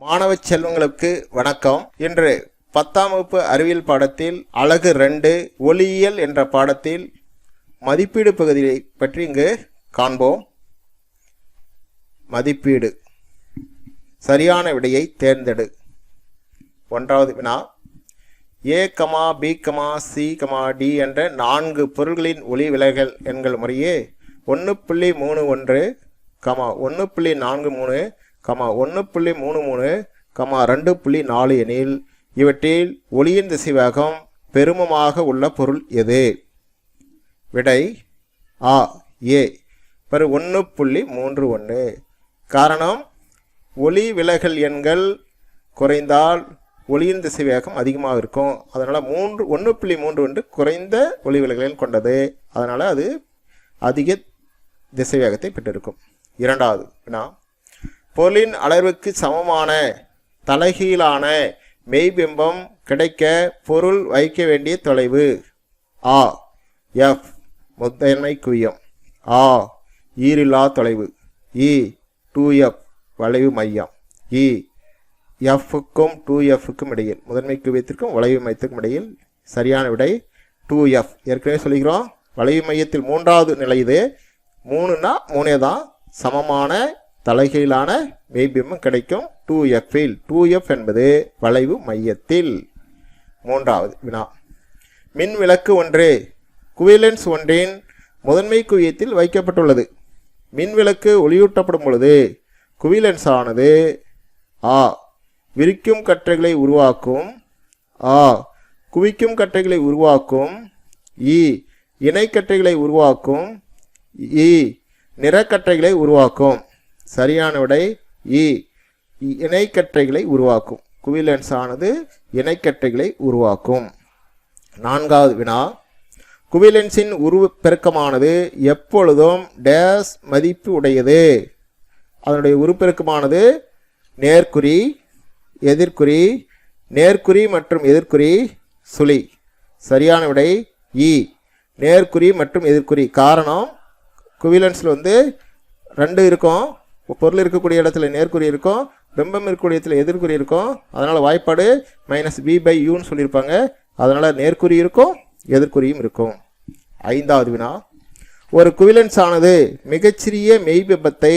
மாணவ செல்வங்களுக்கு வணக்கம். இன்று 10ஆம் வகுப்பு அறிவியல் பாடத்தில் அலகு 2 ஒளியியல் என்ற பாடத்தில் மதிப்பீடு பகுதியை பற்றி இங்கு காண்போம். மதிப்பீடு. சரியான விடையை தேர்ந்தெடு. 1வது வினா, A, B, C, D என்ற 4 பொருள்களின் ஒளி விலகல் எண்கள் முறையே 1.31, 1.43, 1.33, 2.4 எனில் இவற்றில் ஒளியின் திசைவேகம் பெருமமாக உள்ள பொருள் எது? விடை A. 1.31. காரணம், ஒளி விலகல் எண்கள் குறைந்தால் ஒளியின் திசைவேகம் அதிகமாக இருக்கும். அதனால் 1.3 குறைந்த ஒளி விலகல் கொண்டது. அதனால் அது அதிக திசைவேகத்தை பெற்றிருக்கும். 2வது வினா, பொருளின் அளவுக்கு சமமான தலைகீழான மெய்பிம்பம் கிடைக்க பொருள் வைக்க வேண்டிய தொலைவு. A. F முதன்மை குவியம். A. ஈரில்லா தொலைவு. E. 2F வளைவு மையம். E. F-க்கும் 2F-க்கும் இடையில், முதன்மை குவியத்திற்கும் வளைவு மையத்திற்கும் இடையில். சரியான விடை 2F. ஏற்கனவே சொல்லிக்கிறோம், வளைவு மையத்தில் 3வது நிலை இது. 3னா 3 தான். சமமான தலைகீழான மெய்பிம்பம் கிடைக்கும் 2F-இல். 2F என்பது வளைவு மையத்தில். 3வது வினா, மின் விளக்கு ஒன்று குவிலென்ஸ் ஒன்றின் முதன்மை குவியத்தில் வைக்கப்பட்டுள்ளது. மின் விளக்கு ஒளியூட்டப்படும் பொழுது குவிலென்ஸ் ஆனது A. விரிக்கும் கற்றைகளை உருவாக்கும். A. குவிக்கும் கற்றைகளை உருவாக்கும். E. இணைக்கற்றைகளை உருவாக்கும். E. நிறக்கற்றைகளை உருவாக்கும். சரியான விடை E. இணைக்கற்றைகளை உருவாக்கும். குவிலென்ஸ் ஆனது இணைக்கற்றைகளை உருவாக்கும். 4வது வினா, குவிலென்ஸின் உருப்பெருக்கமானது எப்பொழுதும் டேஸ் மதிப்பு உடையது. அதனுடைய உருப்பெருக்கமானது நேர்குறி, எதிர்குறி, நேர்குறி மற்றும் எதிர்குறி, சுழி. சரியான விடை E. நேர்குறி மற்றும் எதிர்குறி. காரணம், குவிலென்ஸில் 2 இருக்கும். பொருள் இருக்கக்கூடிய இடத்துல நேர்குறி இருக்கும், பிம்பம் இருக்கக்கூடிய இடத்துல எதிர்குறி இருக்கும். அதனால் வாய்ப்பாடு -b/uன்னு சொல்லியிருப்பாங்க. அதனால் நேர்குறி இருக்கும், எதிர்குறியும் இருக்கும். 5வது வினா, ஒரு குவிலென்ஸ் ஆனது மிகச்சிறிய மெய்பிம்பத்தை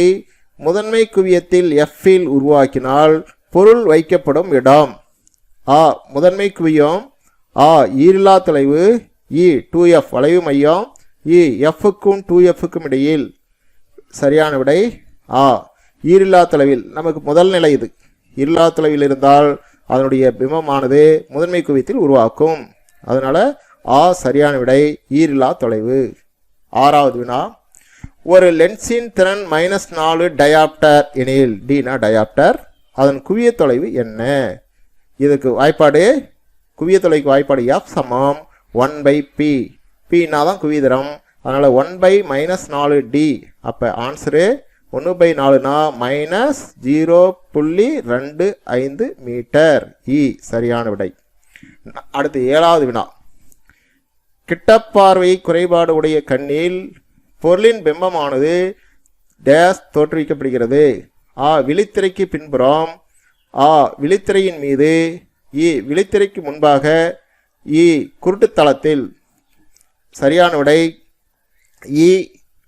முதன்மை குவியத்தில் F-இல் உருவாக்கினால் பொருள் வைக்கப்படும் இடம். A. முதன்மை குவியம். A. ஈரில்லா தொலைவு. E. 2F வளைவு மையம். E. F-க்கும் 2F-க்கும் இடையில். சரியான விடை A. ஈரில்லா தொலைவில். நமக்கு முதல் நிலை இது. ஈரில்லா தொலைவில் இருந்தால் அதனுடைய பிம்பமானது முதன்மை குவியத்தில் உருவாக்கும். அதனால A சரியான விடை, ஈரில்லா தொலைவு. 6வது வினா, ஒரு லென்ஸின் திறன் -4 டயாப்டர் எனில், Dனா டயாப்டர், அதன் குவிய தொலைவு என்ன? இதுக்கு வாய்ப்பாடு, குவிய தொலைவுக்கு வாய்ப்பாடு F சமம் 1/P. Pனா தான் குவியதரம். அதனால் 1/-4D. அப்போ ஆன்சரு 1/4னா -0.25 மீட்டர். E சரியான விடை. அடுத்து 7வது வினா, கிட்டப்பார்வை குறைபாடு உடைய கண்ணில் பொருளின் பிம்பமானது டேஸ் தோற்றுவிக்கப்படுகிறது. A. விழித்திரைக்கு பின்புறம். A. விழித்திரையின் மீது. E. விழித்திரைக்கு முன்பாக. E. குருட்டுத்தளத்தில். சரியான விடை E.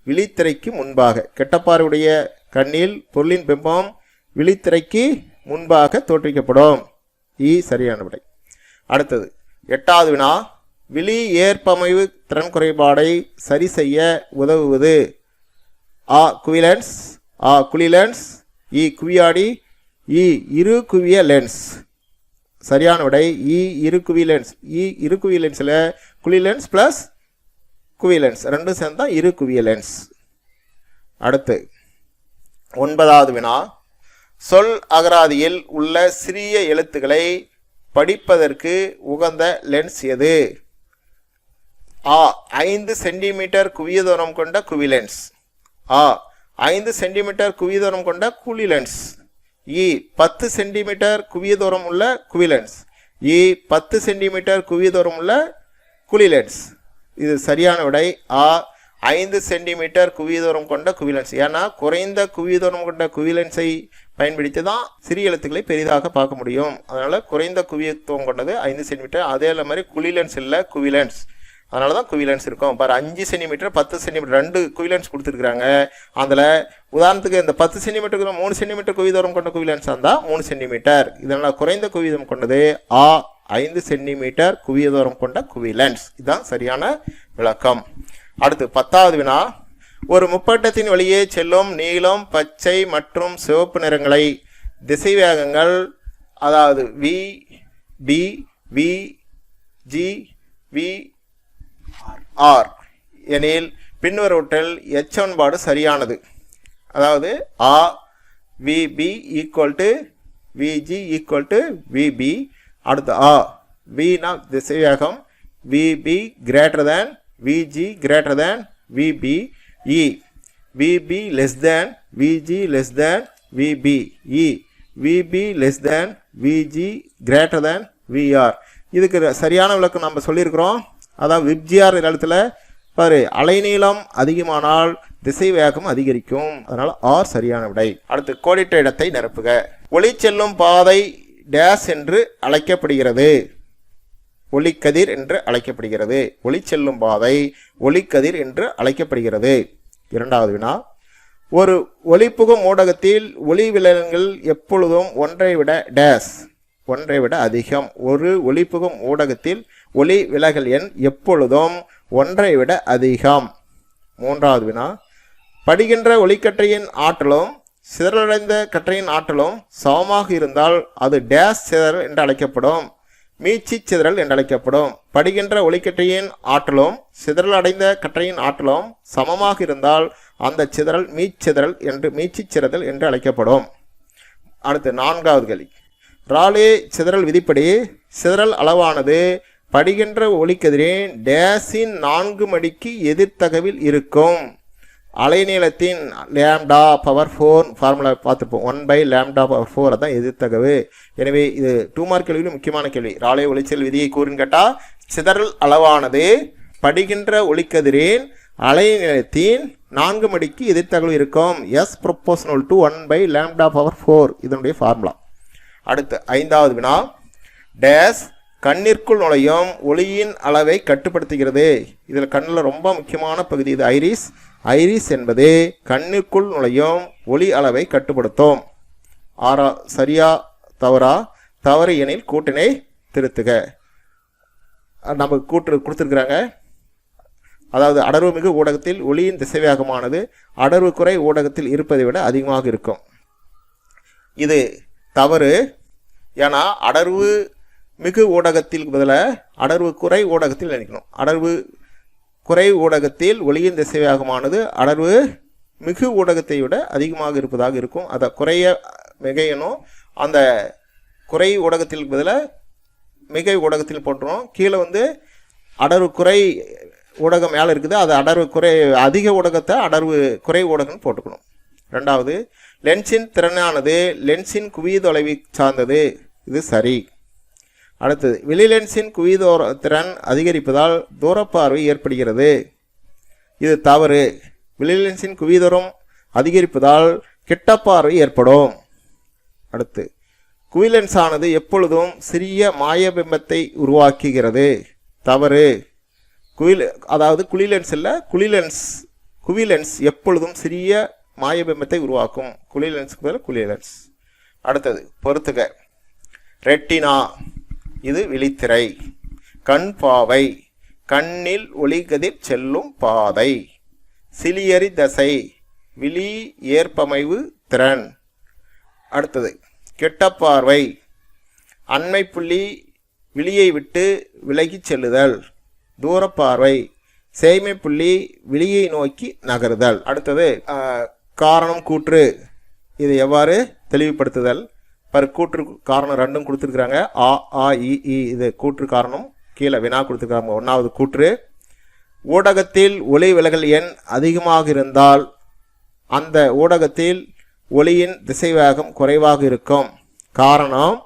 விழித்திரைக்கு முன்பாக. கெட்டப்பார்வையுடைய கண்ணில் பொருளின் பிம்பம் விழித்திரைக்கு முன்பாக தோற்றுவிக்கப்படும். E சரியான விடை. அடுத்தது 8வது வினா, விழி ஏற்பமைவு திறன் குறைபாடை சரி செய்ய உதவுவது. A. குவிலென்ஸ். A. குழிலென்ஸ். E. குவியாடி. E. இரு குவிய லென்ஸ். சரியான விடை E. இரு குவி லென்ஸ். E. இரு குவிய லென்ஸில் குழிலென்ஸ் ப்ளஸ் குவிலென்ஸ் ரெண்டும் சேர்ந்தா இரு குவிய லென்ஸ். அடுத்து 9வது வினா, சொல் அகராதியில் உள்ள சிறிய எழுத்துக்களை படிப்பதற்கு உகந்த லென்ஸ் எது? A. 5 சென்டிமீட்டர் குவிய தூரம் கொண்ட குவிலென்ஸ். A. 5 சென்டிமீட்டர் குவிய தூரம் கொண்ட குழிலென்ஸ். E. 10 சென்டிமீட்டர் குவிய தூரம் உள்ள குவிலென்ஸ். E. 10 சென்டிமீட்டர் குவிய தூரம் உள்ள குழிலென்ஸ். இது சரியான விடை A. 5 சென்டிமீட்டர் குவிய தூரம் கொண்ட குவிலென்ஸ். ஏன்னா குறைந்த குவிய தூரம் கொண்ட குவிலென்ஸை பயன்படுத்தி தான் சிறிய எழுத்துக்களை பெரிதாக பார்க்க முடியும். அதனால் குறைந்த குவியத்துவம் கொண்டது 5 சென்டிமீட்டர். அதே மாதிரி குவிலென்ஸ் இல்லை, குவிலென்ஸ். அதனால தான் குவிலென்ஸ் இருக்கும். பாரு 5 சென்டிமீட்டர் 10 சென்டிமீட்டர் 2 குவிலென்ஸ் கொடுத்துருக்குறாங்க. அதில் உதாரணத்துக்கு இந்த 10 சென்டிமீட்டருக்கு 3 சென்டிமீட்டர் குவிதூரம் கொண்ட குவிலென்ஸ் இருந்தால் 3 சென்டிமீட்டர். இதனால் குறைந்த குவிதம் கொண்டது 5 சென்டிமீட்டர் குவியதூரம் கொண்ட குவிலென்ஸ். இதுதான் சரியான விளக்கம். அடுத்து 10வது வினா. ஒரு முப்பட்டத்தின் வழியே செல்லும் நீலம், பச்சை மற்றும் சிவப்பு நிறங்களை திசைவேகங்கள், அதாவது V, P, V, G, V, R எனில் பின்வருவற்றில் எச்சமன்பாடு சரியானது. அதாவது ஆ V P equal to V G equal to V P. அடுத்து வினா திசைவேகம், V P greater than V G greater than V P. V P less than V G less than V P. V P less than V G greater than V R. இதுக்கு சரியான விளக்கம் நம்ம சொல்லியிருக்கிறோம். அதாவது விப்ஜிஆர் எழுத்துல பாரு, அலைநீளம் அதிகமானால் திசை வேகம் அதிகரிக்கும். அதனால் ஆர் சரியான விடை. அடுத்து கோடிட்ட இடத்தை நிரப்புக. ஒளி செல்லும் பாதை டேஸ் என்று அழைக்கப்படுகிறது. ஒளிக்கதிர் என்று அழைக்கப்படுகிறது. ஒளி செல்லும் பாதை ஒளிக்கதிர் என்று அழைக்கப்படுகிறது. 2வது வினா. ஒரு ஒளிப்புகும் ஊடகத்தில் ஒளி விலகல்கள் எப்பொழுதும் ஒன்றை விட டேஸ், ஒன்றை விட அதிகம். ஒரு ஒளிப்புகும் ஊடகத்தில் ஒளி விலகல் எண் எப்பொழுதும் ஒன்றை விட அதிகம். 3வது வினா. படிகின்ற ஒளிக்கற்றையின் ஆற்றலும் சிதறடைந்த கற்றையின் ஆற்றலும் சமமாக இருந்தால் அது டேஸ் சிதறல் என்று அழைக்கப்படும். மீச்சி சிதறல் என்று அழைக்கப்படும். படிகின்ற ஒளிக்கற்றையின் ஆற்றலும் சிதறலடைந்த கற்றையின் ஆற்றலும் சமமாக இருந்தால் அந்த சிதறல் மீச்சிதறல் என்று மீச்சி சிதறல் என்று அழைக்கப்படும். அடுத்து 4வது கேள்வி. ராலே சிதறல் விதிப்படி சிதறல் அளவானது படிகின்ற ஒளிக்கதிரின் டேஸின் 4 மடிக்கு எதிர்த்தகவில் இருக்கும். அலைநீளத்தின் லேம்டா பவர் 4 ஃபார்முலா பார்த்துப்போம். 1/λ/4 அதான் எதிர்த்தகவு. எனவே இது 2 மார்க் கேள்வியில் முக்கியமான கேள்வி. ராலே ஒளிச்செல் விதியை கூறுன்னு கேட்டால் சிதறல் அளவானது படிகின்ற ஒளிக்கதிரின் அலைநீளத்தின் 4 மடிக்கு எதிர்த்தகவு இருக்கும். எஸ் ப்ரொபோஷனல் டு 1/λ/4 இதனுடைய ஃபார்முலா. அடுத்து 5வது வினா. டேஸ் கண்ணிற்குள் நுழையும் ஒளியின் அளவை கட்டுப்படுத்துகிறது. இதில் கண்ணில் ரொம்ப முக்கியமான பகுதி இது ஐரிஸ். ஐரிஸ் என்பது கண்ணிற்குள் நுழையும் ஒளி அளவை கட்டுப்படுத்தும். சரியா தவறா? தவறு எனில் கூட்டினை திருத்துக. நமக்கு கூட்டு கொடுத்துருக்குறாங்க. அதாவது அடர்வு மிகு ஊடகத்தில் ஒளியின் திசைவேகமானது அடர்வு குறை ஊடகத்தில் இருப்பதை விட அதிகமாக இருக்கும். இது தவறு. ஏன்னா அடர்வு மிகு ஊடகத்தில் பதிலாக அடர்வு குறை ஊடகத்தில் நினைக்கணும். அடர்வு குறை ஊடகத்தில் ஒளியின் திசைவேகமானது அடர்வு மிகு ஊடகத்தை விட அதிகமாக இருப்பதாக இருக்கும். அதை குறைய மிகையணும். அந்த குறை ஊடகத்தில் பதிலாக மிகை ஊடகத்தில் போட்டுரும். கீழே அடர்வு குறை ஊடகம் மேலே இருக்குது. அது அடர்வு குறை அதிக ஊடகத்தை அடர்வு குறை ஊடகம்னு போட்டுக்கணும். 2வது லென்ஸின் திறனானது லென்ஸின் குவியத்தொலைவை சார்ந்தது. இது சரி. அடுத்தது வெளிலென்ஸின் குவிதோர திறன் அதிகரிப்பதால் தூரப்பார்வை ஏற்படுகிறது. இது தவறு. வெளிலென்ஸின் குவிதூரம் அதிகரிப்பதால் கிட்டப்பார்வை ஏற்படும். அடுத்து குவிலென்ஸ் ஆனது எப்பொழுதும் சிறிய மாயபிம்பத்தை உருவாக்குகிறது. தவறு. அதாவது குளிலென்ஸ் இல்லை, குவிலென்ஸ் எப்பொழுதும் சிறிய மாயபிம்பத்தை உருவாக்கும். குளிலென்ஸுக்கு பதில் குளிலென்ஸ். அடுத்தது பொறுத்துக. ரெட்டினா இது விழித்திரை. கண் பாவை கண்ணில் ஒளிகதிர் செல்லும் பாதை. சிலியரி தசை விழி ஏற்பமைவு திறன். அடுத்தது கெட்டப்பார்வை அண்மை புள்ளி விழியை விட்டு விலகிச் செல்லுதல். தூரப்பார்வை சேய்மை புள்ளி விழியை நோக்கி நகருதல். அடுத்தது காரணம் கூற்று. இது எவ்வாறு தெளிவுபடுத்துதல்? கூற்று காரணம் 2 கொடுத்துருக்குறாங்க. இ இது கூற்று காரணம். கீழே வினா கொடுத்துருக்காங்க. 1வது கூற்று. ஊடகத்தில் ஒளி விலகல் எண் அதிகமாக இருந்தால் அந்த ஊடகத்தில் ஒளியின் திசைவேகம் குறைவாக இருக்கும். காரணம்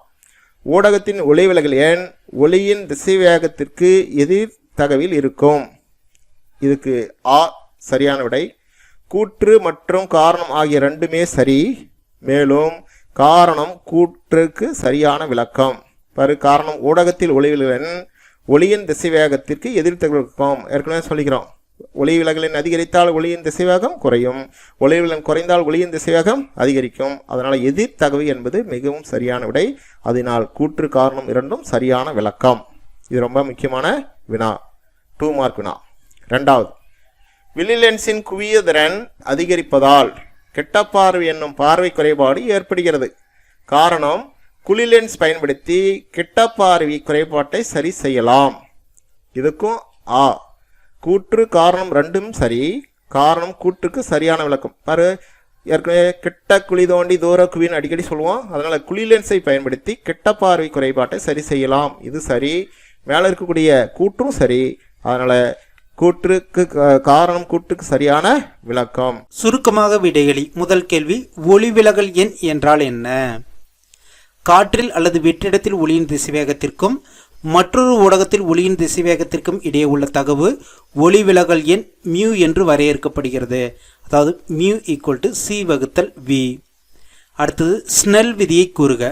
ஊடகத்தின் ஒளி விலகல் எண் ஒளியின் திசைவேகத்திற்கு எதிர்த்தகவில் இருக்கும். இதுக்கு சரியான விடை. கூற்று மற்றும் காரணம் ஆகிய 2மே சரி. மேலும் காரணம் கூற்றுக்கு சரியான விளக்கம். காரணம் ஊடகத்தில் ஒளியின் திசைவேகத்திற்கு எதிர்த்தகம். ஏற்கனவே சொல்லிக்கிறோம், ஒளி விலகலின் அதிகரித்தால் ஒளியின் திசைவேகம் குறையும், ஒளி விலகல் குறைந்தால் ஒளியின் திசைவேகம் அதிகரிக்கும். அதனால் எதிர்த்தகவு என்பது மிகவும் சரியான விடை. அதனால் கூற்று காரணம் இரண்டும் சரியான விளக்கம். இது ரொம்ப முக்கியமான வினா, 2 மார்க் வினா. இரண்டாவது, விழிலென்ஸின் குவியதிறன் அதிகரிப்பதால் கெட்டப்பார்வை என்னும் பார்வை குறைபாடு ஏற்படுகிறது. காரணம் குழிலென்ஸ் பயன்படுத்தி கெட்டப்பார்வை குறைபாட்டை சரி செய்யலாம். இதுக்கும் ஆ. கூற்று காரணம் ரெண்டும் சரி, காரணம் கூற்றுக்கு சரியான விளக்கம். ஏற்கனவே கெட்ட குழி தோண்டி தூர குவின்னு அடிக்கடி சொல்லுவோம். அதனால் குழிலென்ஸை பயன்படுத்தி கெட்டப்பார்வை குறைபாட்டை சரி செய்யலாம். இது சரி. மேலே இருக்கக்கூடிய கூற்றும் சரி. அதனால் கூற்றுக்கு காரணம் கூற்றுக்கு சரியான விளக்கம். சுருக்கமாக விடைகளி. முதல் கேள்வி, ஒளிவிலகல் எண் என்றால் என்ன? காற்றில் அல்லது வெற்றிடத்தில் ஒளியின் திசைவேகத்திற்கும் மற்றொரு ஊடகத்தில் ஒளியின் திசைவேகத்திற்கும் இடையே உள்ள தகவு ஒளிவிலகல் எண் μ என்று வரையறுக்கப்படுகிறது. அதாவது μ = c/v. அடுத்தது ஸ்னெல் விதியை கூறுக.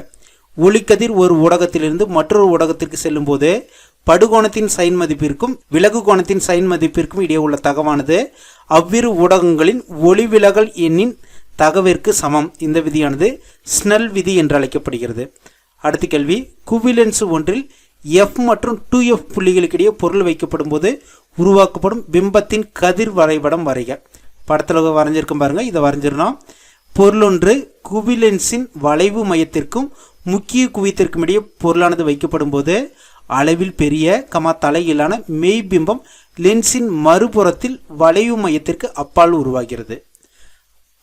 ஒளிக்கதிர் ஒரு ஊடகத்திலிருந்து மற்றொரு ஊடகத்திற்கு செல்லும் போது படுகோணத்தின் சைன் மதிப்பிற்கும் விலகு கோணத்தின் சைன் மதிப்பிற்கும் இடையே உள்ள தகவானது அவ்விரு ஊடகங்களின் ஒளிவிலகல் எண்ணின் தகவிற்கு சமம். இந்த விதியானது ஸ்னெல் விதி என்று அழைக்கப்படுகிறது. அடுத்த கேள்வி, குவிலென்ஸ் ஒன்றில் F மற்றும் 2F புள்ளிகளுக்கிடையே பொருள் வைக்கப்படும் போது உருவாக்கப்படும் பிம்பத்தின் கதிர் வரைபடம் வரைக. படத்தில் வரைஞ்சிருக்கும் பாருங்க, இதை வரைஞ்சிடணும். பொருள் ஒன்று குவிலென்ஸின் வளைவு மையத்திற்கும் முக்கிய குவியத்திற்கும் இடையே பொருளானது வைக்கப்படும் போது அளவில் பெரிய தலையிலான மெய்பிம்பம் லென்ஸின் மறுபுறத்தில் வளைவு மையத்திற்கு அப்பால் உருவாகிறது.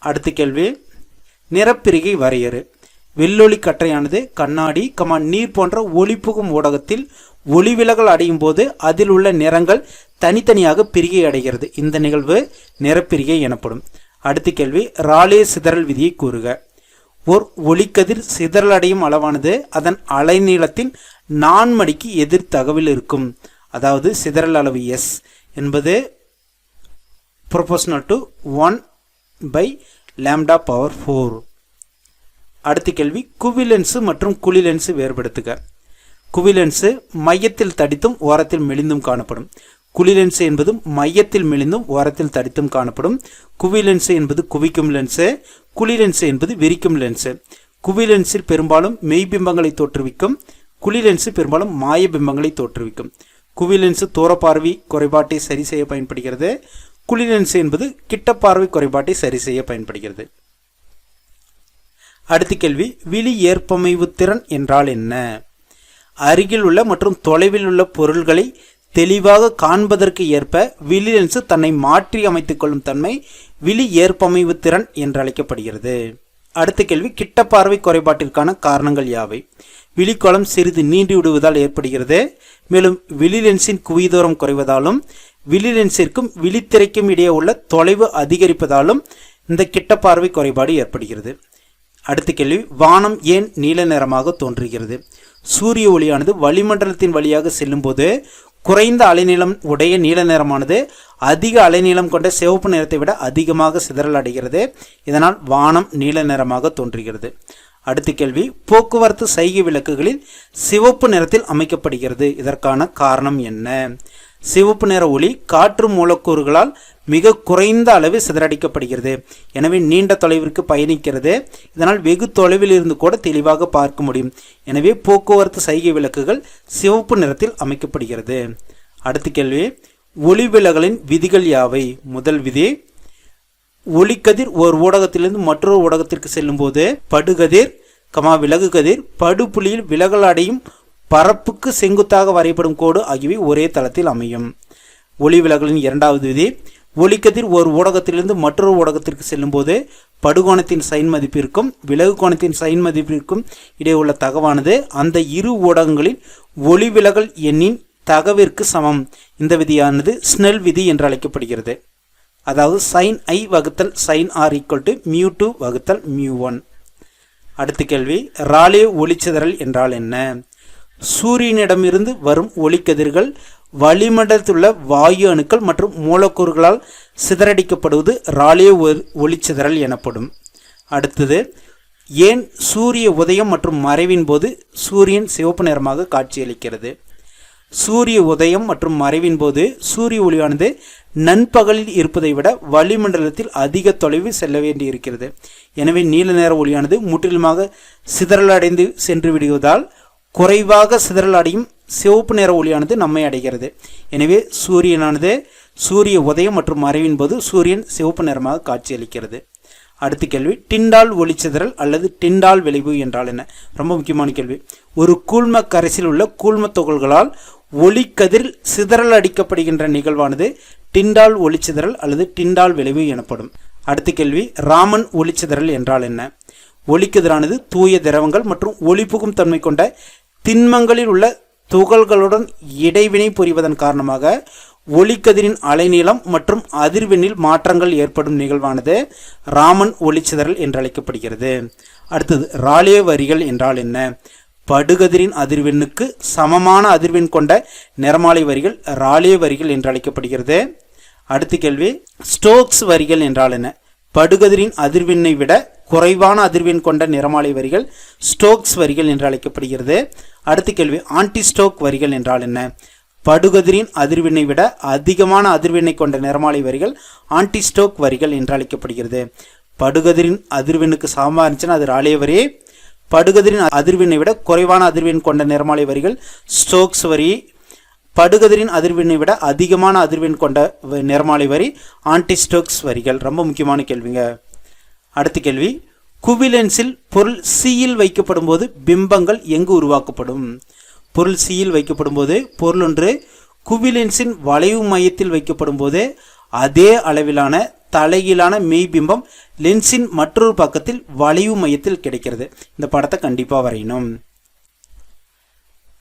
அடுத்த கேள்வி, நிறப்பிரிகை வரையறு. வெள்ளொளி கற்றையானது கண்ணாடி நீர் போன்ற ஒளி புகும் ஊடகத்தில் ஒளிவிலகல் அடையும் போது அதில் உள்ள நிறங்கள் தனித்தனியாக பிரிகை அடைகிறது. இந்த நிகழ்வு நிறப்பிரிகை எனப்படும். அடுத்த கேள்வி, ராலே சிதறல் விதியை கூறுக. ஓர் ஒளிக்கதிர் சிதறல் அடையும் அளவானது அதன் அலைநீளத்தின் 4 மடிக்கு எதிர் தகவில் இருக்கும். அதாவது சிதறல் அளவு S என்பது proportional to 1/λ/4. அடுத்த கேள்வி, குவிலென்ஸு மற்றும் குழிலென்ஸு வேறுபடுத்துக. குவிலென்ஸு மையத்தில் தடித்தும் ஓரத்தில் மெலிந்தும் காணப்படும். குழிலென்ஸு என்பது மையத்தில் மெலிந்தும் ஓரத்தில் தடித்தும் காணப்படும். குவிலென்ஸு என்பது குவிக்கும் லென்ஸு, குழிலென்ஸு என்பது விரிக்கும் லென்ஸு. குவிலென்ஸில் பெரும்பாலும் மெய்பிம்பங்களை தோற்றுவிக்கும், குழிலென்ஸு பெரும்பாலும் மாய பிம்பங்களை தோற்றுவிக்கும். குவிலென்ஸு தூரப்பார்வை குறைபாட்டை சரி செய்ய பயன்படுகிறது. குழிலென்ஸு என்பது கிட்டப்பார்வை குறைபாட்டை சரி செய்ய பயன்படுகிறது. அடுத்த கேள்வி, விழி ஏற்பமைவு திறன் என்றால் என்ன? அருகில் உள்ள மற்றும் தொலைவில் உள்ள பொருள்களை தெளிவாக காண்பதற்கு ஏற்ப விழி லென்ஸ் தன்னை மாற்றி அமைத்துக் கொள்ளும் தன்மை விழி ஏற்பமைவு திறன் என்று அழைக்கப்படுகிறது. அடுத்த கேள்வி, கிட்டப்பார்வை குறைபாட்டிற்கான காரணங்கள் யாவை? விழிக்கோளம் சிறிது நீண்டு விடுவதால் ஏற்படுகிறது. மேலும் விழி லென்ஸின் குவிதூரம் குறைவதாலும் விழி லென்ஸிற்கும் விழித்திரைக்கும் இடையே உள்ள தொலைவு அதிகரிப்பதாலும் இந்த கிட்டப்பார்வை குறைபாடு ஏற்படுகிறது. அடுத்த கேள்வி, வானம் ஏன் நீல நிறமாக தோன்றுகிறது? சூரிய ஒளியானது வளிமண்டலத்தின் வழியாக செல்லும் போது குறைந்த அலைநீளம் உடைய நீல நிறமானது அதிக அலைநீளம் கொண்ட சிவப்பு நிறத்தை விட அதிகமாக சிதறல் அடைகிறது. இதனால் வானம் நீல நிறமாக தோன்றுகிறது. அடுத்த கேள்வி, போக்குவரத்து சைகை விளக்குகளில் சிவப்பு நிறத்தில் அமைக்கப்படுகிறது. இதற்கான காரணம் என்ன? சிவப்பு நிற ஒளி காற்று மூலக்கூறுகளால் மிக குறைந்த அளவு சிதறடிக்கப்படுகிறது. எனவே நீண்ட தொலைவிற்கு பயணிக்கிறது. இதனால் வெகு தொலைவில் இருந்து கூட தெளிவாக பார்க்க முடியும். எனவே போக்குவரத்து சைகை விளக்குகள் சிவப்பு நிறத்தில் அமைக்கப்படுகிறது. அடுத்த கேள்வி, ஒளிவிலகலின் விதிகள் யாவை? முதல் விதி, ஒளிக்கதிர் ஒரு ஊடகத்திலிருந்து மற்றொரு ஊடகத்திற்கு செல்லும் போது படுகதிர் விலகு கதிர் படுபுள்ளியில் விலகல் அடையும் பரப்புக்கு செங்குத்தாக வரைபடும் கோடு ஆகியவை ஒரே தளத்தில் அமையும். ஒளி விலகலின் இரண்டாவது விதி, ஒளிக்கதிர் ஒரு ஊடகத்திலிருந்து மற்றொரு ஊடகத்திற்கு செல்லும் போது படுகோணத்தின் சைன் மதிப்பிற்கும் விலகு கோணத்தின் சைன் மதிப்பிற்கும் இடையே உள்ள தகவானது அந்த இரு ஊடகங்களின் ஒளி விலகல் எண்ணின் தகவிற்கு சமம். இந்த விதியானது ஸ்னெல் விதி என்று அழைக்கப்படுகிறது. அதாவது sin i வகுத்தல் sin r = μ2 வகுத்தல் μ1. அடுத்த கேள்வி, ராலே ஒளிச்சிதறல் என்றால் என்ன? சூரியனிடமிருந்து வரும் ஒளிக்கதிர்கள் வளிமண்டலத்திலுள்ள வாயு அணுக்கள் மற்றும் மூலக்கூறுகளால் சிதறடிக்கப்படுவது ராலே ஒளிச்சிதறல் எனப்படும். அடுத்தது, ஏன் சூரிய உதயம் மற்றும் மறைவின் போது சூரியன் சிவப்பு நிறமாக காட்சியளிக்கிறது? சூரிய உதயம் மற்றும் மறைவின் போது சூரிய ஒளியானது நண்பகலில் இருப்பதை விட வளிமண்டலத்தில் அதிக தொலைவு செல்ல வேண்டி இருக்கிறது. எனவே நீல நிற ஒளியானது முற்றிலுமாக சிதறலடைந்து சென்று விடுவதால் குறைவாக சிதறலடையும் சிவப்பு நிற ஒளியானது நம்மை அடைகிறது. எனவே சூரியனானது சூரிய உதயம் மற்றும் மறைவின் போது சூரியன் சிவப்பு நிறமாக காட்சியளிக்கிறது. அடுத்த கேள்வி, டிண்டால் ஒளிச்சிதறல் அல்லது டிண்டால் விளைவு என்றால் என்ன? ரொம்ப முக்கியமான கேள்வி. ஒரு கூழ்ம கரைசில் உள்ள கூழ்ம துகள்களால் ஒளிக்கதிர் சிதறல் அடிக்கப்படுகின்ற நிகழ்வானது டிண்டால் ஒளிச்சிதறல் அல்லது டிண்டால் விளைவு எனப்படும். அடுத்த கேள்வி, ராமன் ஒளிச்சிதறல் என்றால் என்ன? ஒளிக்கதிரானது தூய திரவங்கள் மற்றும் ஒளிபுகும் தன்மை கொண்ட திண்மங்களில் உள்ள துகள்களுடன் இடைவினை புரிவதன் காரணமாக ஒளிக்கதிரின் அலைநீளம் மற்றும் அதிர்வெண்ணில் மாற்றங்கள் ஏற்படும் நிகழ்வானது ராமன் ஒளிச்சிதறல் என்று அழைக்கப்படுகிறது. அடுத்தது, ராலே வரிகள் என்றால் என்ன? படுகதிரின் அதிர்வெண்ணுக்கு சமமான அதிர்வெண் கொண்ட நிறமாலை வரிகள் ராலே வரிகள் என்று அழைக்கப்படுகிறது. அடுத்த கேள்வி, ஸ்டோக்ஸ் வரிகள் என்றால் என்ன? படுகதிரின் அதிர்வெண்ணை விட குறைவான அதிர்வெண் கொண்ட நிறமாலை வரிகள் ஸ்டோக்ஸ் வரிகள் என்று அழைக்கப்படுகிறது. அடுத்த கேள்வி, ஆன்டி ஸ்டோக் வரிகள் என்றால் என்ன? படுகதிரின் அதிர்வெண்ணை விட அதிகமான அதிர்வெண்ணை கொண்ட நிறமாலை வரிகள் ஆன்டி ஸ்டோக் வரிகள் என்று அழைக்கப்படுகிறது. படுகதிரின் அதிர்வெண்ணுக்கு சமமாக இருந்துச்சுன்னா அது ராலே வரி. படுகதிரின் அதிர்வெண்ணை விட குறைவான அதிர்வெண் கொண்ட நிறமாலை வரிகள் ஸ்டோக்ஸ் வரி. படுகதிரின் அதிர்வெண்ணை விட அதிகமான அதிர்வெண் கொண்ட நிறமாலை வரி ஆன்டி ஸ்டோக்ஸ் வரிகள். ரொம்ப முக்கியமான கேள்விங்க. அடுத்த கேள்வி, குவிலென்ஸில் பொருள் சியில் வைக்கப்படும் போது பிம்பங்கள் எங்கு உருவாக்கப்படும்? பொருள் சியில் வைக்கப்படும் போது பொருள் ஒன்று குவிலென்ஸின் வளைவு மையத்தில் வைக்கப்படும் போது அதே அளவிலான தலைகீழான மெய்பிம்பம் லென்ஸின் மற்றொரு பக்கத்தில் வளைவு மையத்தில் கிடைக்கிறது. இந்த படத்தை கண்டிப்பாக வரையணும்.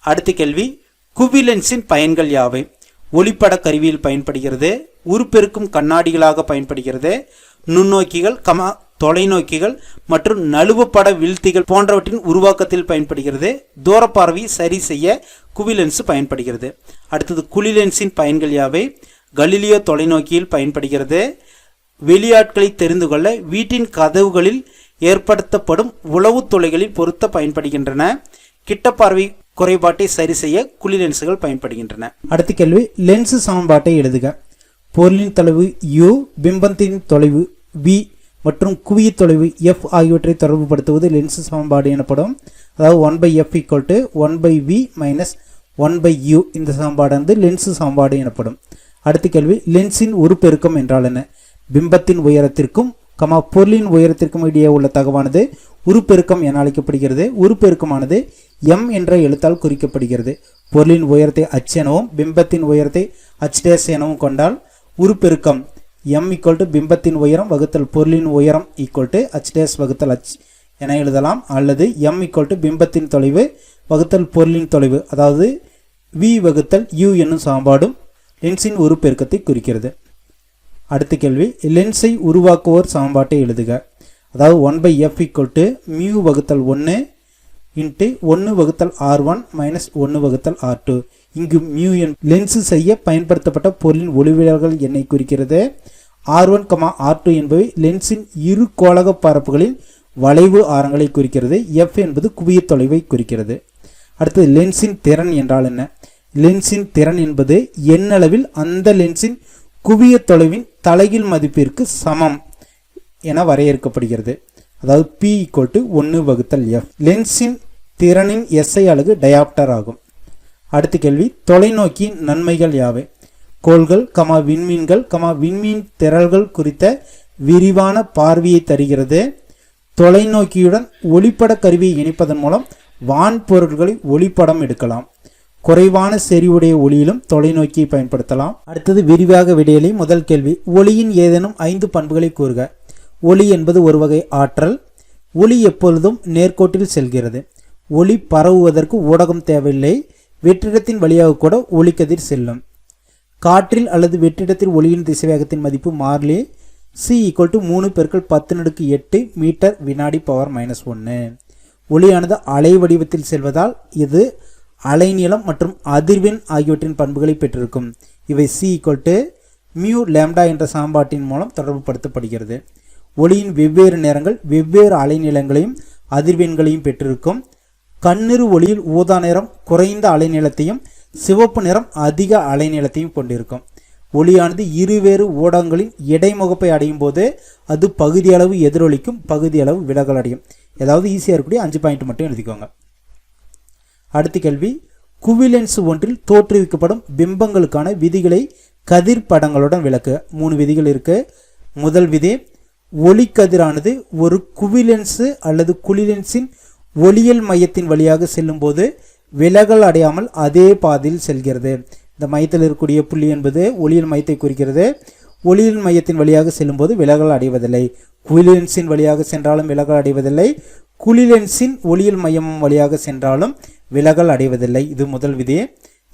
அடுத்த கேள்வி, குவிலென்ஸின் பயன்கள் யாவை? ஒளிப்பட கருவியில் பயன்படுகிறது, உருப்பெருக்கும் கண்ணாடிகளாக பயன்படுகிறது, நுண்ணோக்கிகள் தொலைநோக்கிகள் மற்றும் நழுவப்பட வீழ்த்திகள் போன்றவற்றின் உருவாக்கத்தில் பயன்படுகிறது, தூரப்பார்வை சரி செய்ய குவிலென்ஸ் பயன்படுகிறது. அடுத்தது, குழிலென்ஸின் பயன்கள் யாவை? கலீலியோ தொலைநோக்கியில் பயன்படுகிறது, வெளியாட்களை தெரிந்து கொள்ள வீட்டின் கதவுகளில் ஏற்படுத்தப்படும் உளவு தொலைகளில் பொருத்த பயன்படுகின்றன, கிட்டப்பார்வை குறைபாட்டை சரி செய்ய குழிலென்ஸுகள் பயன்படுகின்றன. அடுத்த கேள்வி, லென்ஸ் சமன்பாட்டை எழுதுக. பொருளின் தொலைவு u, பிம்பத்தின் தொலைவு v மற்றும் குவிய தொலைவு f ஆகியவற்றை தொடர்புபடுத்துவது லென்ஸ் சமன்பாடு எனப்படும். அதாவது 1/f = 1/v - 1/u. இந்த சமன்பாடு வந்து லென்ஸ் சமன்பாடு எனப்படும். அடுத்த கேள்வி, லென்ஸின் உருப்பெருக்கம் என்றால் என்ன? பிம்பத்தின் உயரத்திற்கும் பொருளின் உயரத்திற்கும் இடையே உள்ள தகவானது உருப்பெருக்கம் என அழைக்கப்படுகிறது. உருப்பெருக்கமானது m என்ற எழுத்தால் குறிக்கப்படுகிறது. பொருளின் உயரத்தை h எனவும் பிம்பத்தின் உயரத்தை h' எனவும் கொண்டால் உருப்பெருக்கம் m = பிம்பத்தின் உயரம் வகுத்தல் பொருளின் உயரம் h' வகுத்தல் h என எழுதலாம். அல்லது m = பிம்பத்தின் தொலைவு வகுத்தல் பொருளின் தொலைவு, அதாவது v வகுத்தல் u என்னும் சமன்பாடும் லென்ஸின் உருப்பெருக்கத்தை குறிக்கிறது. அடுத்த கேள்வி, லென்ஸை உருவாக்குவோர் சமன்பாட்டை எழுதுக. அதாவது 1/f = μ வகுத்தல் 1 × 1/r1 - 1/r2. இங்கு μ லென்ஸ் செய்ய பயன்படுத்தப்பட்ட பொருளின் ஒளிவிலகல் எண்ணை குறிக்கிறது. r1, r2 என்பவை லென்ஸின் இரு கோளக பரப்புகளின் வளைவு ஆரங்களை குறிக்கிறது. f என்பது குவிய தொலைவை குறிக்கிறது. அடுத்தது, லென்ஸின் திறன் என்றால் என்ன? லென்ஸின் திறன் என்பது எண்ணளவில் அந்த லென்ஸின் குவிய தொலைவின் தலைகீழ் மதிப்பிற்கு சமம் என வரையறுக்கப்படுகிறது. அதாவது p = 1/f. லென்ஸின் திறனின் SI அலகு டயாப்டர் ஆகும். அடுத்த கேள்வி, தொலைநோக்கியின் நன்மைகள் யாவை? கோள்கள், விண்மீன்கள், விண்மீன் திரள்கள் குறித்த விரிவான பார்வையை தருகிறது. தொலைநோக்கியுடன் ஒளிப்பட கருவியை இணைப்பதன் மூலம் வான்பொருட்களை ஒளிப்படம் எடுக்கலாம். குறைவான செறிவுடைய ஒளியிலும் தொலைநோக்கியை பயன்படுத்தலாம். அடுத்தது, விரிவாக விடையளி. முதல் கேள்வி, ஒளியின் ஏதேனும் 5 பண்புகளை கூறுக. ஒளி என்பது ஒரு வகை ஆற்றல். ஒளி எப்பொழுதும் நேர்கோட்டில் செல்கிறது. ஒளி பரவுவதற்கு ஊடகம் தேவையில்லை. வெற்றிடத்தின் வழியாக கூட ஒளிக்கதிர் செல்லும். காற்றில் அல்லது வெற்றிடத்தில் ஒளியின் திசைவேகத்தின் மதிப்பு மாறிலி. c = 3 × 10⁸ மீட்டர் வினாடி பவர் -1. ஒளியானது அலை வடிவத்தில் செல்வதால் இது அலைநீளம் மற்றும் அதிர்வெண் ஆகியவற்றின் பண்புகளை பெற்றிருக்கும். இவை c = μ என்ற சமன்பாட்டின் மூலம் தொடர்புபடுத்தப்படுகிறது. ஒளியின் வெவ்வேறு நேரங்கள் வெவ்வேறு அலைநீளங்களையும் அதிர்வெண்களையும் பெற்றிருக்கும். கண்ணிரு ஒளியில் ஊதா நிறம் குறைந்த அலைநீளத்தையும் சிவப்பு நிறம் அதிக அலைநீளத்தையும் கொண்டிருக்கும். ஒளியானது இருவேறு ஊடகங்களின் இடைமுகப்பை அடையும் போது அது பகுதியளவு எதிரொலிக்கும், பகுதியளவு விலகல் அடையும். ஏதாவது ஈஸியாக இருக்கக்கூடிய 5 பாயிண்ட் மட்டும் எழுதிக்கோங்க. அடுத்த கேள்வி, குவிலென்ஸ் ஒன்றில் தோற்றுவிக்கப்படும் பிம்பங்களுக்கான விதிகளை கதிர் படங்களுடன் விளக்கு. 3 விதிகள் இருக்கு. முதல் விதி, ஒளிக்கதிரானது ஒரு குவிலென்ஸு அல்லது குழிலென்ஸின் ஒளியியல் மையத்தின் வழியாக செல்லும் போது விலகல் அடையாமல் அதே பாதையில் செல்கிறது. இந்த மையத்தில் இருக்கக்கூடிய புள்ளி என்பது ஒளியியல் மையத்தை குறிக்கிறது. ஒளியியல் மையத்தின் வழியாக செல்லும் போது விலகல் அடைவதில்லை. குழிலென்ஸின் வழியாக சென்றாலும் விலகல் அடைவதில்லை. குழிலென்ஸின் ஒளியியல் மையம் வழியாக சென்றாலும் விலகல் அடைவதில்லை. இது முதல் விதி.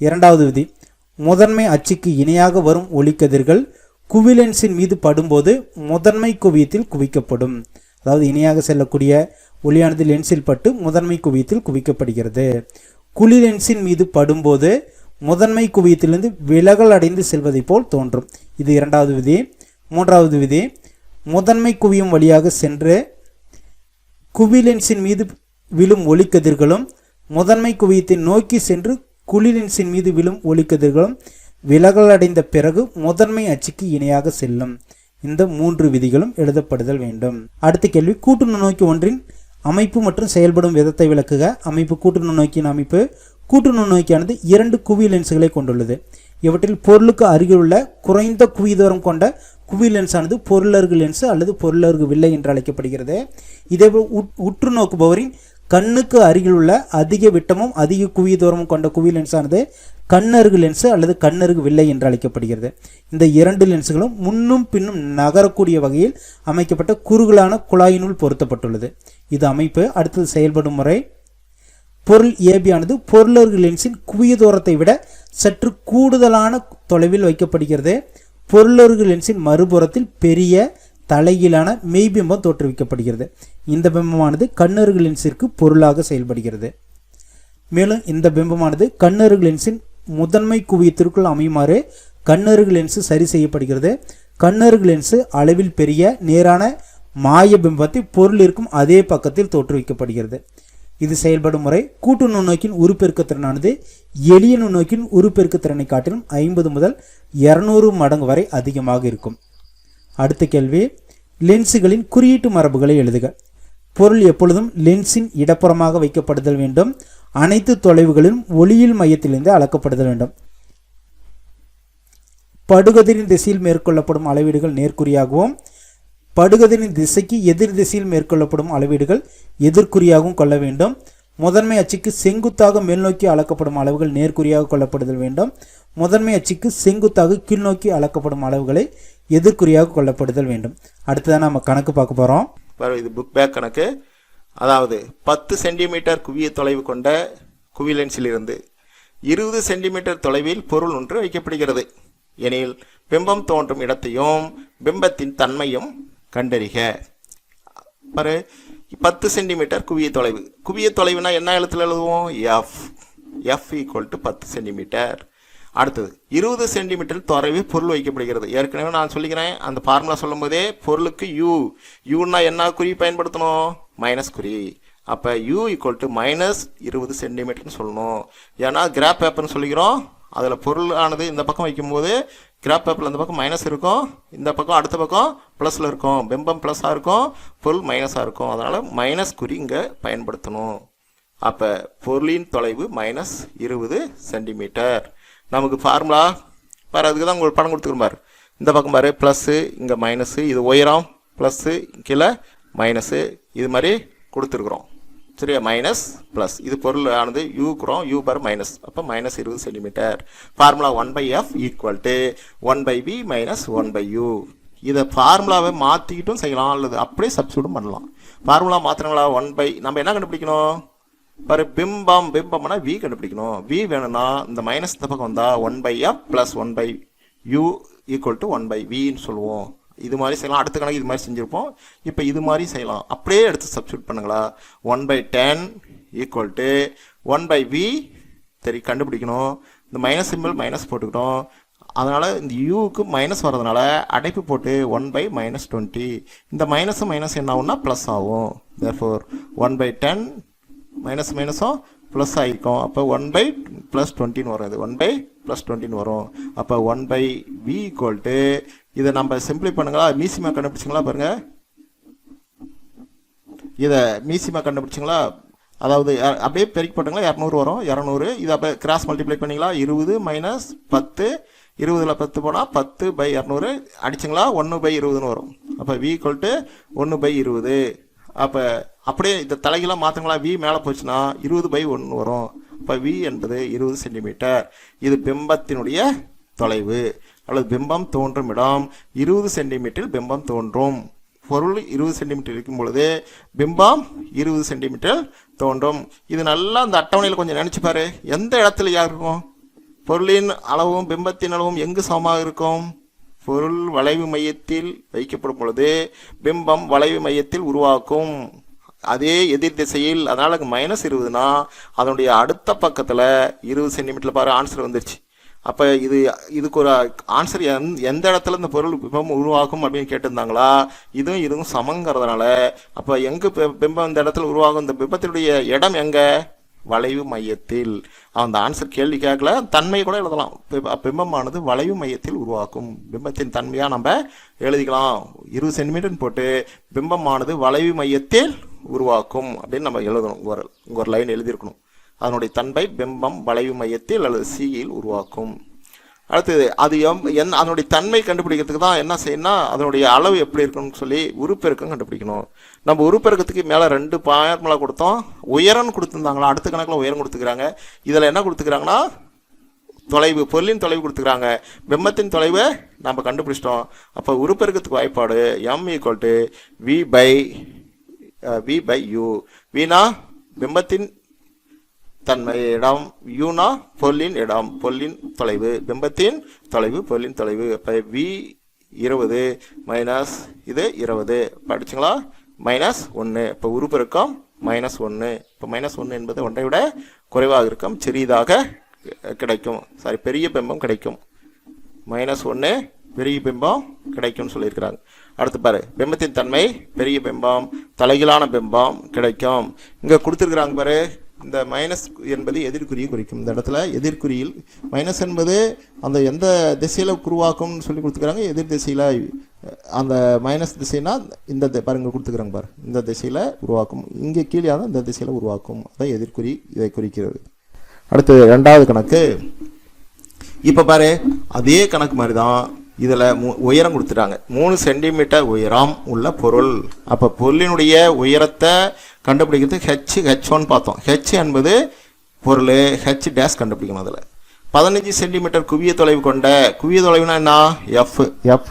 இரண்டாவது விதி, முதன்மை அச்சுக்கு இணையாக வரும் ஒளிக்கதிர்கள் குவிலென்ஸின் மீது படும்போது முதன்மை குவியத்தில் குவிக்கப்படும். அதாவது இணையாக செல்லக்கூடிய ஒளியானது லென்ஸில் பட்டு முதன்மை குவியத்தில் குவிக்கப்படுகிறது. குழிலென்ஸின் மீது படும்போது முதன்மை குவியத்திலிருந்து விலகல் அடைந்து செல்வதை போல் தோன்றும். இது இரண்டாவது விதி. மூன்றாவது விதி, முதன்மை குவியம் வழியாக சென்று குவிலென்ஸின் மீது விழும் ஒளிக்கதிர்களும் முதன்மை குவியத்தை நோக்கி சென்று குழிலென்ஸின் மீது விழும் ஒளிக்கதிர்களும் விலகல் அடைந்த பிறகு முதன்மை அச்சுக்கு இணையாக செல்லும். இந்த 3 விதிகளும் எழுதப்படுதல் வேண்டும். அடுத்த கேள்வி, கூட்டு நுண்ணோக்கி ஒன்றின் அமைப்பு மற்றும் செயல்படும் விதத்தை விளக்குக. அமைப்பு, கூட்டு நுண்ணோக்கியின் அமைப்பு. கூட்டு நுண்ணோக்கியானது 2 குவி லென்ஸுகளை கொண்டுள்ளது. இவற்றில் பொருளுக்கு அருகில் உள்ள குறைந்த குவிதூரம் கொண்ட குவி லென்ஸானது பொருளருகு லென்ஸ் அல்லது பொருளருகு வில்லை என்று அழைக்கப்படுகிறது. இதேபோல் உற்று நோக்குபவரின் கண்ணுக்கு அருகில் உள்ள அதிக விட்டமும் அதிக குவி தூரமும் கொண்ட குவி லென்ஸானது கண்ணருகு லென்ஸ் அல்லது கண்ணருகு வில்லை என்று அழைக்கப்படுகிறது. இந்த 2 லென்ஸுகளும் முன்னும் பின்னும் நகரக்கூடிய வகையில் அமைக்கப்பட்ட குறுகலான குழாயினுள் பொருத்தப்பட்டுள்ளது. இது அமைப்பு. அடுத்தது செயல்படும் முறை. பொருள் ஏபி ஆனது பொருளருகு லென்ஸின் குவிய தூரத்தை விட சற்று கூடுதலான தொலைவில் வைக்கப்படுகிறது. பொருளருகு லென்ஸின் மறுபுறத்தில் பெரிய தலைகீழான மெய்பிம்பம் தோற்றுவிக்கப்படுகிறது. இந்த பிம்பமானது கண்ணருகு லென்ஸிற்கு பொருளாக செயல்படுகிறது. மேலும் இந்த பிம்பமானது கண்ணருகு லென்ஸின் முதன்மை குவியத்திற்குள் அமையுமாறு கண்ணருகு லென்ஸ் சரி செய்யப்படுகிறது. கண்ணருகு லென்ஸ் அளவில் பெரிய நேரான மாய பிம்பத்தை பொருள் இருக்கும் அதே பக்கத்தில் தோற்றுவிக்கப்படுகிறது. இது செயல்படும் முறை. கூட்டு நுண்ணோக்கின் உருப்பெருக்கத்திறனானது எளிய நுண்ணோக்கின் உருப்பெருக்கத்திறனை காட்டிலும் 50 முதல் 200 மடங்கு வரை அதிகமாக இருக்கும். அடுத்த கேள்வி, லென்ஸுகளின் குறியீட்டு மரபுகளை எழுதுக. பொருள் எப்பொழுதும் லென்ஸின் இடப்புறமாக வைக்கப்படுதல் வேண்டும். அனைத்து தொலைவுகளிலும் ஒளியியல் மையத்திலிருந்து அளக்கப்படுதல் வேண்டும். படுகதிரின் திசையில் மேற்கொள்ளப்படும் அளவீடுகள் நேர்குறியாகவும் படுகதிரின் திசைக்கு எதிர் திசையில் மேற்கொள்ளப்படும் அளவீடுகள் எதிர்குறியாகவும் கொள்ள வேண்டும். முதன்மை அச்சுக்கு செங்குத்தாக மேல்நோக்கி அளக்கப்படும் அளவுகள் நேர்குறியாக கொள்ளப்படுதல் வேண்டும். முதன்மை அச்சுக்கு செங்குத்தாக கீழ்நோக்கி அளக்கப்படும் அளவுகளை எதிர்குறியாக கொள்ளப்படுதல் வேண்டும். அடுத்ததான் நம்ம கணக்கு பார்க்க போகிறோம். இது புக் பேக் கணக்கு. அதாவது 10 சென்டிமீட்டர் குவிய தொலைவு கொண்ட குவி லென்ஸிலிருந்து 20 சென்டிமீட்டர் தொலைவில் பொருள் ஒன்று வைக்கப்படுகிறது எனில் பிம்பம் தோன்றும் இடத்தையும் பிம்பத்தின் தன்மையும் கண்டறிக. பாரு, 10 சென்டிமீட்டர் குவிய தொலைவு. குவிய தொலைவுனா என்ன எழுத்துல எழுதுவோம்? F equal to 10 centimetre. அடுத்தது 20 சென்டிமீட்டர் தொலைவில் பொருள் வைக்கப்படுகிறது. ஏற்கனவே நான் சொல்லிக்கிறேன், அந்த ஃபார்முலா சொல்லும் போதே பொருளுக்கு யூன்னா என்ன குறி பயன்படுத்தணும்? மைனஸ் குறி. அப்போ யூ ஈக்குவல் டு மைனஸ் 20 சென்டிமீட்டர்னு சொல்லணும். ஏன்னா கிராப் பேப்பர்னு சொல்லிக்கிறோம். அதில் பொருள் ஆனது இந்த பக்கம் வைக்கும்போது கிராப் பேப்பரில் இந்த பக்கம் மைனஸ் இருக்கும், இந்த பக்கம் அடுத்த பக்கம் ப்ளஸில் இருக்கும். பிம்பம் ப்ளஸ்ஸாக இருக்கும், பொருள் மைனஸாக இருக்கும். அதனால் மைனஸ் குறி இங்கே பயன்படுத்தணும். அப்போ பொருளின் தொலைவு மைனஸ் 20 சென்டிமீட்டர். நமக்கு ஃபார்முலா பாரு, அதுக்கு தான் உங்களுக்கு படம் கொடுத்துக்கிறோம் பாரு. இந்த பக்கம் பாரு ப்ளஸ்ஸு, இங்கே மைனஸு, இது உயரம் ப்ளஸ்ஸு, கீழே மைனஸு, இது மாதிரி கொடுத்துருக்குறோம். சரியா? Minus plus. இது பொருள் ஆனது யூக்குறோம், யூ பார் மைனஸ். அப்போ minus 20 centimetre. Formula 1/f equal to 1/v minus 1/u. இதை ஃபார்முலாவை மாற்றிக்கிட்டும் செய்யலாம், அல்லது அப்படியே சப்ஸ்டியூட்டும் பண்ணலாம். ஃபார்முலா மாற்றினாங்களா? 1/, நம்ம என்ன கண்டுபிடிக்கணும் பாரு? பிம்பம்னா வி கண்டுபிடிக்கணும். வி வேணும்னா இந்த மைனஸ் இந்த பக்கம் வந்தால் 1/f plus 1/u equal to 1/vன்னு சொல்லுவோம். இது மாதிரி செய்யலாம். அடுத்த கணக்கு இது மாதிரி செஞ்சுருப்போம். இப்போ இது மாதிரி செய்யலாம். அப்படியே எடுத்து சப்ஸ்டியூட் பண்ணுங்களா? 1/10 ஈக்குவல் டு 1/v. சரி, கண்டுபிடிக்கணும். இந்த மைனஸ் சிம்பிள் மைனஸ் போட்டுக்கிட்டோம். அதனால் இந்த யூவுக்கு மைனஸ் வர்றதுனால அடைப்பு போட்டு 1/-20. இந்த மைனஸ் என்ன ஆகும்னா ப்ளஸ் ஆகும். தேர்ஃபோர் 1/10 மைனஸும் ப்ளஸ் ஆகிருக்கும். அப்போ 1/+20 வரும். இது 1/+20 வரும். அப்போ 1/v இதை நம்ம சிம்பிளை பண்ணுங்களா, மீசிமா கண்டுபிடிச்சிங்களா பாருங்கள். இதை மீசிமா கண்டுபிடிச்சிங்களா, அதாவது அப்படியே பெருக்கி போட்டுங்களா 200 வரும். 200 இதை அப்போ கிராஸ் மல்டிப்ளை பண்ணிங்களா, 20 - 10, 20ல் 10 போனால் 10/200 அடிச்சிங்களா 1/20 வரும். அப்போ v 1/20. அப்போ அப்படியே இந்த தலைகளாக மாற்றுங்களா, v மேலே போச்சுன்னா 20/1 வரும். அப்போ v என்பது 20 சென்டிமீட்டர். இது பிம்பத்தினுடைய தொலைவு அல்லது பிம்பம் தோன்றும் இடம். 20 சென்டிமீட்டரில் பிம்பம் தோன்றும். பொருள் 20 சென்டிமீட்டர் இருக்கும் பொழுது பிம்பம் 20 சென்டிமீட்டர் தோன்றும். இது நல்லா அந்த அட்டவணையில் கொஞ்சம் நினச்சி பாரு, எந்த இடத்துலையா இருக்கும்? பொருளின் அளவும் பிம்பத்தின் அளவும் எங்கு சமமாக இருக்கும்? பொருள் வளைவு மையத்தில் வைக்கப்படும் பொழுது பிம்பம் வளைவு மையத்தில் உருவாக்கும். அதே எதிர் திசையில், அதனால் -20னா அதனுடைய அடுத்த பக்கத்தில் 20 சென்டிமீட்டரில் பாரு ஆன்சர் வந்துருச்சு. அப்போ இதுக்கு ஒரு ஆன்சர் எந்த இடத்துல இந்த பொருள் பிம்பம் உருவாகும் அப்படின்னு கேட்டிருந்தாங்களா, இதுவும் சமங்கிறதுனால அப்போ எங்கே பிம்பம் இந்த இடத்துல உருவாகும்? இந்த பிம்பத்தினுடைய இடம் எங்கே? வளைவு மையத்தில். அந்த ஆன்சர் கேள்வி கேட்கல, தன்மை கூட எழுதலாம். பிம்பமானது வளைவு மையத்தில் உருவாக்கும். பிம்பத்தின் தன்மையாக நம்ம எழுதிக்கலாம். 20 சென்டிமீட்டர் போட்டு பிம்பமானது வளைவு மையத்தில் உருவாக்கும் அப்படின்னு நம்ம எழுதணும். ஒரு லைன் எழுதியிருக்கணும். அதனுடைய தன்மை பிம்பம் வளைவு மையத்தில் அல்லது சியில் உருவாக்கும். அடுத்தது அது அதனுடைய தன்மை கண்டுபிடிக்கிறதுக்கு தான் என்ன செய்யணும்னா, அதனுடைய அளவு எப்படி இருக்குன்னு சொல்லி உருப்பெருக்கம் கண்டுபிடிக்கணும். நம்ம உருப்பெருக்கத்துக்கு மேலே 2 ஃபார்முலா கொடுத்தோம். உயரம்னு கொடுத்துருந்தாங்களா, அடுத்த கணக்கில் உயரம் கொடுத்துக்கிறாங்க. இதில் என்ன கொடுத்துக்கிறாங்கன்னா தொலைவு, பொருளின் தொலைவு கொடுத்துக்கிறாங்க. பிம்பத்தின் தொலைவை நம்ம கண்டுபிடிச்சிட்டோம். அப்போ உருப்பெருக்கத்துக்கு வாய்ப்பாடு m=v/u. வீணா பிம்பத்தின் தன்மை இடம், யூனா பொருளின் இடம், பொருளின் தொலைவு, பிம்பத்தின் தொலைவு, பொருளின் தொலைவு. அப்போ v20 மைனஸ் இது 20 படிச்சுங்களா, -1. இப்போ உருப்பெருக்கம் -1. இப்போ -1 என்பது 1ஐ விட குறைவாக இருக்கும், சிறியதாக கிடைக்கும். பெரிய பிம்பம் கிடைக்கும். -1 பெரிய பிம்பம் கிடைக்கும்னு சொல்லியிருக்கிறாங்க. அடுத்து பாரு, பிம்பத்தின் தன்மை பெரிய பிம்பம், தலைகீழான பிம்பம் கிடைக்கும். இங்கே கொடுத்துருக்குறாங்க பாரு, இந்த மைனஸ் என்பது எதிர்குறியை குறிக்கும். இந்த இடத்துல எதிர்குறியில் மைனஸ் என்பது அந்த எந்த திசையில் உருவாக்கும்னு சொல்லி கொடுத்துக்கிறாங்க. எதிர் திசையில் அந்த மைனஸ் திசைனா இந்த பாருங்க கொடுத்துக்கிறாங்க பாரு, இந்த திசையில் உருவாக்கும். இங்கே கீழே தான் இந்த திசையில் உருவாக்கும். அதான் எதிர்குறி இதை குறிக்கிறது. அடுத்தது 2வது கணக்கு. இப்போ பாரு, அதே கணக்கு மாதிரி தான் இதில் உயரம் கொடுத்துட்டாங்க. 3 சென்டிமீட்டர் உயரம் உள்ள பொருள். அப்போ பொருளினுடைய உயரத்தை கண்டுபிடிக்கிறது h1 பார்த்தோம். h என்பது பொருள், h டேஷ் கண்டுபிடிக்கணும். அதில் 15 சென்டிமீட்டர் குவிய தொலைவு கொண்ட, குவிய தொலைவுனா என்ன, f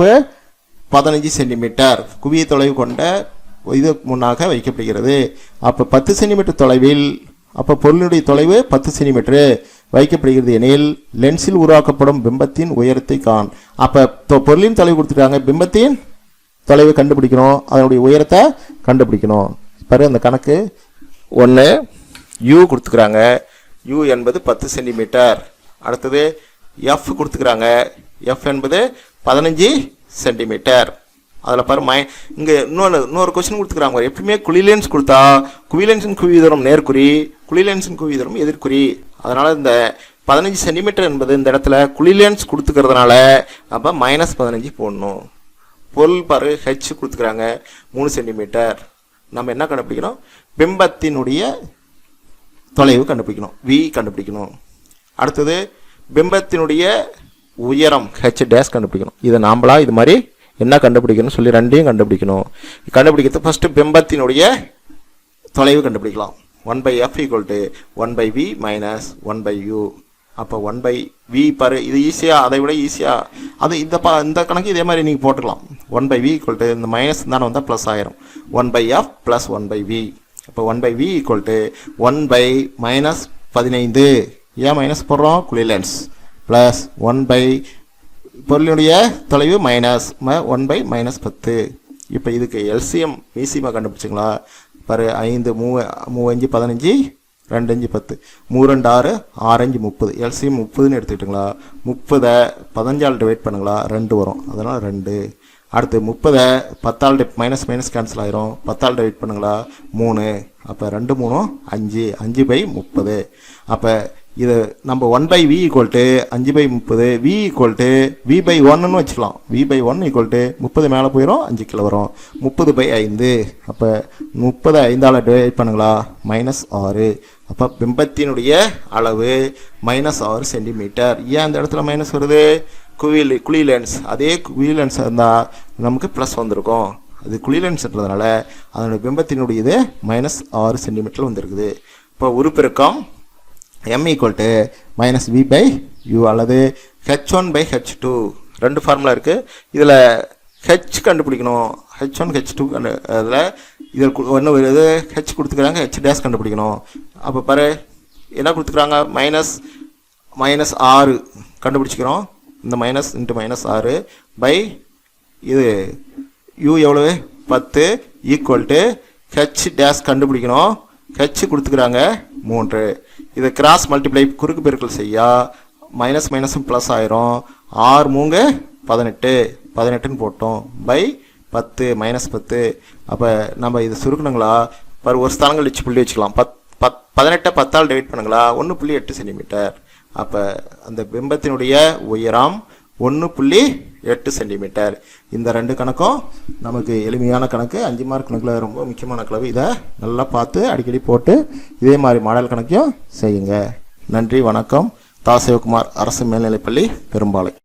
15 சென்டிமீட்டர் குவிய தொலைவு கொண்ட இது முன்னாக வைக்கப்படுகிறது. அப்போ 10 சென்டிமீட்டர் தொலைவில், அப்போ பொருளுடைய தொலைவு 10 சென்டிமீட்டர் வைக்கப்படுகிறது எனில் லென்ஸில் உருவாக்கப்படும் பிம்பத்தின் உயரத்தை காண். அப்போ பொருளின் தொலைவு கொடுத்துட்டாங்க, பிம்பத்தின் தொலைவு கண்டுபிடிக்கணும், அதனுடைய உயரத்தை கண்டுபிடிக்கணும். பாரு அந்த கணக்கு 1 u கொடுத்துக்கிறாங்க. u என்பது 10 சென்டிமீட்டர். அடுத்தது f கொடுத்துக்கிறாங்க. f என்பது 15 சென்டிமீட்டர். அதில் பாரு இங்கே இன்னொரு கொஸ்டின் கொடுத்துக்கிறாங்க. எப்பவுமே குழிலென்ஸ் கொடுத்தா குவிலென்ஸின் குவிதூரம் நேர்குறி, குழிலென்ஸின் குவிதூரம் எதிர்குறி. அதனால் இந்த 15 சென்டிமீட்டர் என்பது இந்த இடத்துல குழிலென்ஸ் கொடுத்துக்கிறதுனால அப்போ -15 போடணும். பொருள் பாரு h கொடுத்துக்கிறாங்க 3 சென்டிமீட்டர். நம்ம என்ன கண்டுபிடிக்கணும், பிம்பத்தினுடைய தொலைவு கண்டுபிடிக்கணும், v கண்டுபிடிக்கணும். அடுத்தது பிம்பத்தினுடைய உயரம் h டேஷ் கண்டுபிடிக்கணும். இதை நாமளா இது மாதிரி என்ன கண்டுபிடிக்கணும்னு சொல்லி 2ஐயும் கண்டுபிடிக்கணும். கண்டுபிடிக்கிறது ஃபஸ்ட்டு பிம்பத்தினுடைய தொலைவு கண்டுபிடிக்கலாம். 1/f = 1/v - 1/u. அப்போ 1/v பாரு, இது ஈஸியாக, அதை விட ஈஸியாக அது இந்த கணக்கு இதே மாதிரி நீங்கள் போட்டுக்கலாம். 1/v = இந்த மைனஸ் தானே வந்தால் ப்ளஸ் ஆயிரும். 1/f + 1/v. அப்போ 1/v = 1/-15. ஏன் மைனஸ் போடுறோம், குழிலென்ஸ், ப்ளஸ் 1/ பொருளுடைய தொலைவு -1/-10. இப்போ இதுக்கு எல்சிஎம் மீசிமா கண்டுபிடிச்சிங்களா பாரு, 5 3 5 15 2 5 10, 3 2 6, 6 5 30, எல்சிஎம் 30ன்னு எடுத்துக்கிட்டுங்களா, 30 15ஆல் டிவைட் பண்ணுங்களா, 2 வரும், அதனால் 2. அடுத்து 30 10ஆல் மைனஸ் மைனஸ் கேன்சல் ஆயிரும், 10ஆல் டிவைட் பண்ணுங்களா, 3. அப்போ 2 3 5, 5/30. அப்போ இது நம்ம 1/v = 5/30, v = v/1ன்னு வச்சுக்கலாம். v/1 = 30 மேலே போயிடும், 5 கீழே வரும், 30/5. அப்போ 30 5ஆல் டிவைட் பண்ணுங்களா, -6. அப்போ பிம்பத்தினுடைய அளவு -6 சென்டிமீட்டர். ஏன் அந்த இடத்துல மைனஸ் வருது? குழி லென்ஸ். அதே குழி லென்ஸ் இருந்தால் நமக்கு ப்ளஸ் வந்திருக்கும். அது குழி லென்ஸ்ன்றதுனால அதனுடைய பிம்பத்தினுடையது -6 சென்டிமீட்டர் வந்திருக்குது. இப்போ உருப்பெருக்கம் m = -v/u அல்லது h1/h2. 2 ஃபார்முலா இருக்குது. இதில் h கண்டுபிடிக்கணும், h1 h2 அதில் இதில் ஒன்று வருது, h கொடுத்துக்கிறாங்க, h' கண்டுபிடிக்கணும். அப்போ பாரு என்ன கொடுத்துக்கிறாங்க, -6 கண்டுபிடிச்சிக்கிறோம். இந்த மைனஸ் இன்ட்டு -6 பை இது u எவ்வளவு 10 = h' கண்டுபிடிக்கணும். h கொடுத்துக்கிறாங்க 3. இதை கிராஸ் மல்டிப்ளை குறுக்கு பெருக்கல் செய்யா மைனஸ் மைனஸும் ப்ளஸ் ஆயிரும். 6 3 18, 18ன்னு போட்டோம் பை 10 -10. அப்போ நம்ம இது சுருக்கணுங்களா, ஒரு ஸ்தானங்கள் வச்சு புள்ளி வச்சுக்கலாம். 18 10ஆல் டிவைட் பண்ணுங்களா, 1.8 சென்டிமீட்டர். அப்போ அந்த பிம்பத்தினுடைய உயரம் 1.8 சென்டிமீட்டர். இந்த 2 கணக்கும் நமக்கு எளிமையான கணக்கு. 5 மார்க் கணக்கில் ரொம்ப முக்கியமான கணக்கு. இதை நல்லா பார்த்து அடிக்கடி போட்டு இதே மாதிரி மாடல் கணக்கையும் செய்யுங்க. நன்றி, வணக்கம். தா. சிவகுமார், அரசு மேல்நிலைப்பள்ளி, பெரும்பாலை.